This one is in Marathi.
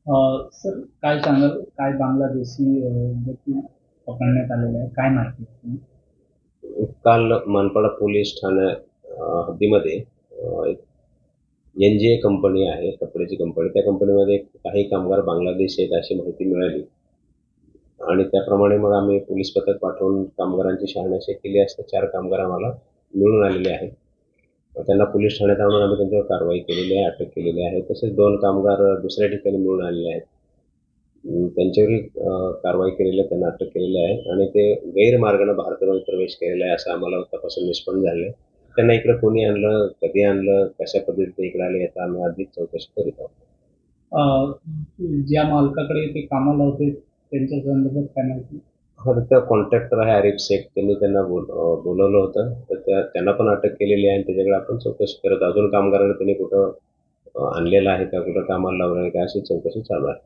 सर काय सांगाल, काय बांगलादेशी व्यक्ती पकडण्यात आलेला आहे, काय माहिती आहे तुम्ही? काल मानपाडा पोलीस ठाण्या हद्दीमध्ये एक NGA कंपनी आहे, कपड्याची कंपनी. त्या कंपनीमध्ये काही कामगार बांगलादेशी आहेत अशी माहिती मिळाली आणि त्याप्रमाणे मग आम्ही पोलीस पथक पाठवून कामगारांची शहानिशा केली असता 4 कामगार आम्हाला मिळून आलेले आहेत. त्यांना पोलीस ठाण्यात आणून आम्ही त्यांच्यावर कारवाई केलेली आहे, अटक केलेली आहे. तसेच 2 कामगार दुसऱ्या ठिकाणी मिळून आलेले आहेत. त्यांच्यावरही कारवाई केलेली आहे, त्यांना अटक केलेली आहे आणि ते गैरमार्गाने भारतामध्ये प्रवेश केलेला आहे असं आम्हाला तपासून निष्पन्न झालं आहे. त्यांना इकडे कोणी आणलं, कधी आणलं, कशा पद्धतीने इकडे आले याचा आम्ही अधिक चौकशी करीत आहोत. ज्या मालकाकडे ते कामाला होते त्यांच्या संदर्भात काय माहिती? तर त्या कॉन्ट्रॅक्टर आहे आरिफ शेख, त्यांनी त्यांना बोलवलं होतं. तर त्यांना पण अटक केलेली आहे आणि त्याच्याकडे आपण चौकशी करत आहोत. अजून कामगारांना त्यांनी कुठं आणलेलं आहे का, कुठं कामाला लावलं आहे का, अशी चौकशी चालू आहे.